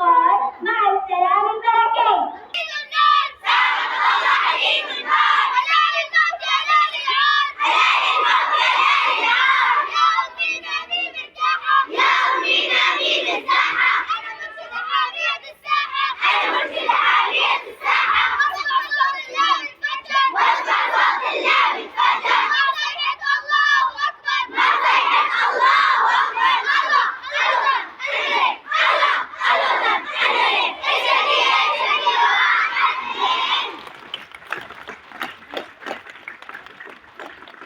قال مع السلام البركين.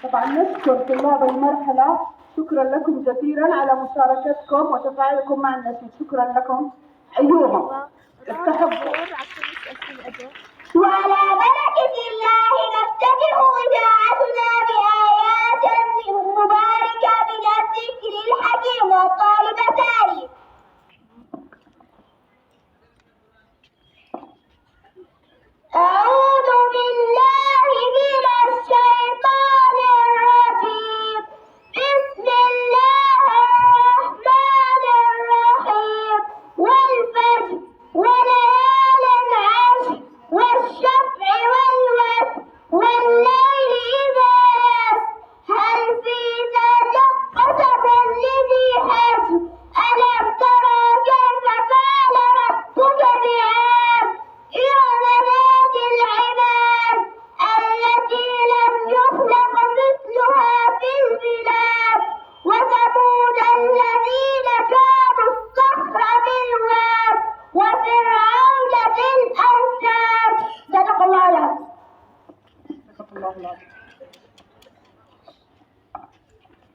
طبعا نشكر طلاب المرحلة، شكرا لكم جزيلا على مشاركتكم وتفاعلكم مع النشيد، شكرا لكم. أيوه استحبوا. وعلى بركة الله نفتتح إذاعتنا بآيات مباركة من الذكر الحكيم والطالب ساري. أعوذ بالله من الشيطان الرجيم. بسم الله الرحمن الرحيم. والفجر وليال عشر والشفع والوتر والليل إذا يسر هل في ذلك قسم لذي حجر ألم ترى كيف فعل ربك بعاد إرم ذات العماد التي لم يخلق مثلها في البلاد وثمود الذين كانوا الصخر بالواد وفرعون ذي الأوتاد. صدق الله العظيم.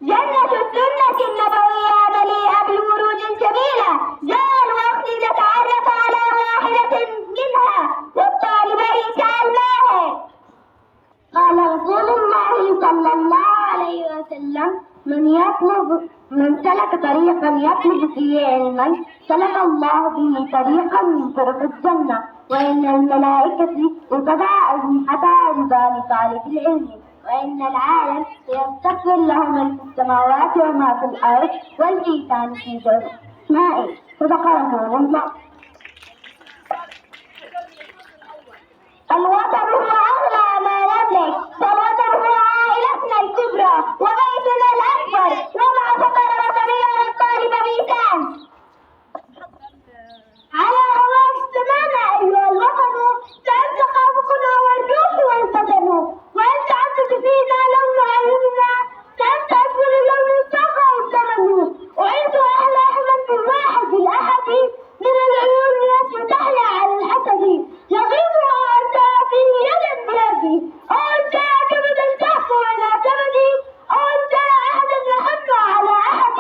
جنة السنة النبوية مليئة بالورود الجميلة. جاء الوقت نتعرف على واحدة منها والطالب يسأل ما هي. قال رسول الله صلى الله عليه وسلم من سلك طريقا يطلب فيه علما سلك الله به طريقا من طرق الجنة وإن الملائكة لتضع أجنحتها لذلك طالب العلم وإن العالم يستغفر له من في السماوات وما في الأرض والإنسان في جوف ماء. صدق رسول الله. الوطن هو أغلى ما نملك، فالوطن هو عائلتنا الكبرى وبيتنا الأكبر ومع فقر وطننا الطالب ميزان. على هواك السماء أيها الوطن تعد ثقافتنا والروح والبدن وأنت عدت فينا لون عيوننا تعد أجمل لون الطاقة والزمن وأنت أحلى أحمد بالواحد الأحد من العيون التي تحيا على الحسد يغيبها أنت فيه يدا بيدي أو أنت كبدا تحكم على كبدي أو أنت أحدا نحن على أحد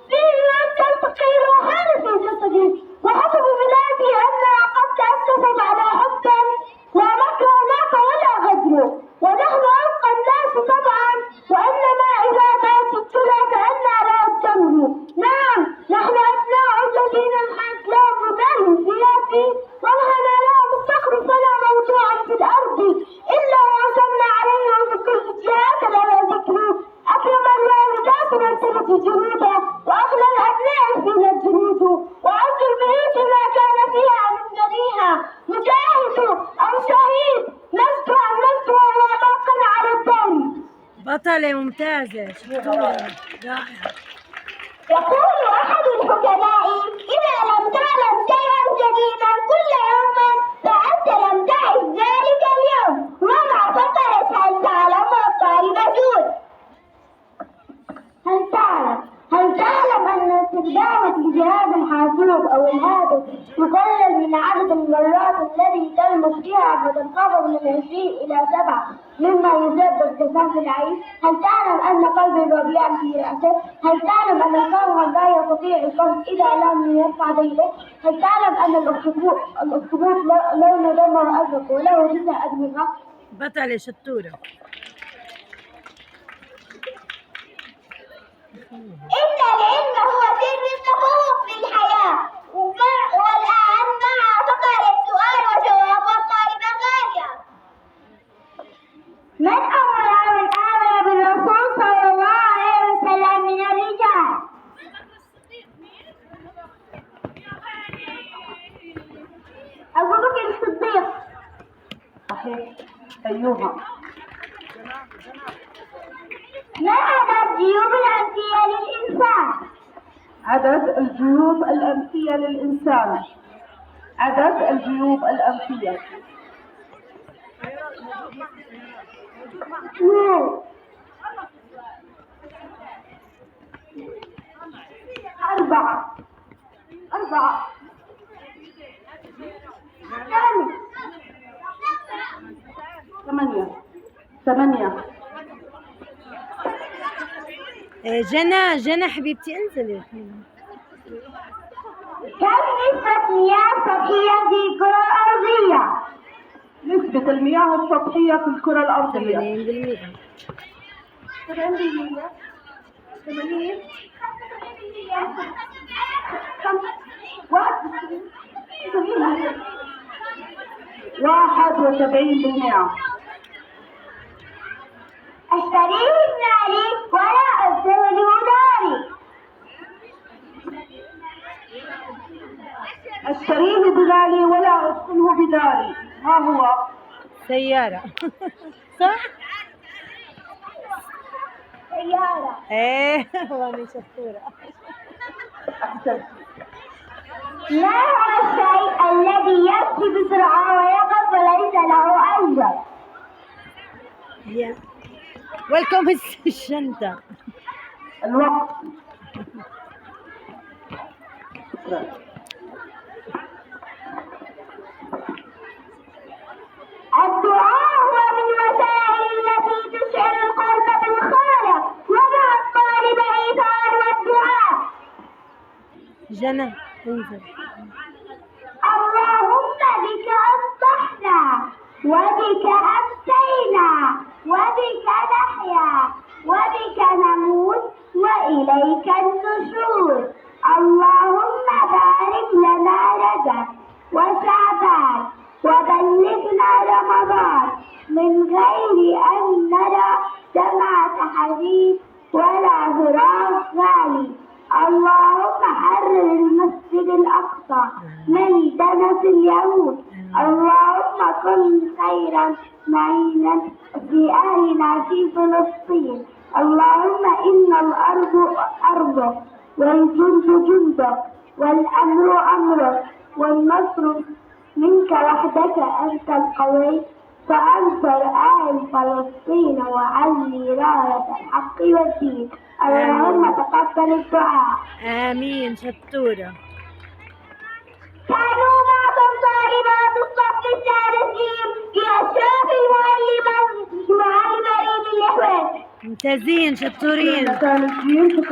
فيه أنت الفقير وخالف في جسدي وحسب بلادي أنها قد تأسست على حب لا مكر هناك ولا غدر ونحن ألقى الناس طبعا وإنما إذا بات التلى فأنا لا التمر. نعم نحن أبناء الذين الحق لهم مال سياسي ولهنا لهم الصخر فلا موضوع في الأرض إلا وأنزلنا عليهم بكل جهات لنا ذكر أكرم الوالدات مرتبة جنودا وأغلى الأبناء فينا الجنود وأعز البيوت ما كان فيها من بنيها مجاهد أو شهيد لست وموقا على الدم. بطلة ممتازة شطورة رائعة. يقول أحد الحكماء إذا لم تعلم شيئا جديدا كل يوم فأنت لم تعش ذلك اليوم ومع فقرة هل تعلم والطالب جود. هل تعلم أن استخدام الجهاز الحاسوب أو الهاتف يقلل من عدد المرات التي تلمس فيها فتنخفض من 20 إلى 7 مما يسبب جفاف العين؟ هل تعلم أن قلب الربيع في رأسه؟ هل تعلم أن الفرخ لا يستطيع القصد إذا لم يرفع ذيله؟ هل تعلم أن الأخطبوط لون دمه أزرق وله 9 أدمغة؟ بطلة شطورة. إن العلم هو سر التفوق في الحياة. والآن مع فقرة سؤال وجواب والطالبة غالية. من أول من آمن بالرسول صلى الله عليه وسلم من الرجال؟ أيوها. ما عدد جيوب الأنفية للإنسان؟ عدد الجيوب الأنفية للإنسان. عدد الجيوب الأنفية. 2 4 8. جنى حبيبتي انزلي. كم نسبة مياه سطحية في الكرة الأرضية؟ نسبة المياه السطحية في الكرة الأرضية 80%. 71%. أشتريه بمالي ولا أبذله داري. أشتريه بمالي ولا أسكنه بداري. ما هو؟ سيارة. صح؟ سيارة. ايه وأنا شطورة. أحسنت. ما هو الشيء الذي يمشي بسرعة ويقف وليس له أجل؟ ويلكم الشنطة. الوقت. الدعاء هو من الوسائل التي تشعر القلب بالخالق. ومع الطالب الإيثار والدعاء. جنى انزل. اللهم بك أصبحنا وبك أمسينا وبك نحيا وبك نموت وإليك النشور. اللهم بارك لنا رجب وشعبان وبلغنا رمضان من غير أن نرى دمعة حزين ولا هراء غالي. اللهم حرر المسجد الأقصى من دنس اليهود. اللهم كن خيرا معينا في أهلنا في فلسطين. اللهم إن الأرض أرضك والجند جندك والأمر أمرك والنصر منك وحدك أنت القوي فأنصر أهل فلسطين وعلي راية الحق والدين. اللهم تقبل الدعاء. آمين شطورة. كانوا معكم طالبات الصف الثالثين في أشراف المعلمين بالإخوان. ممتازين شطورين. ثالثين.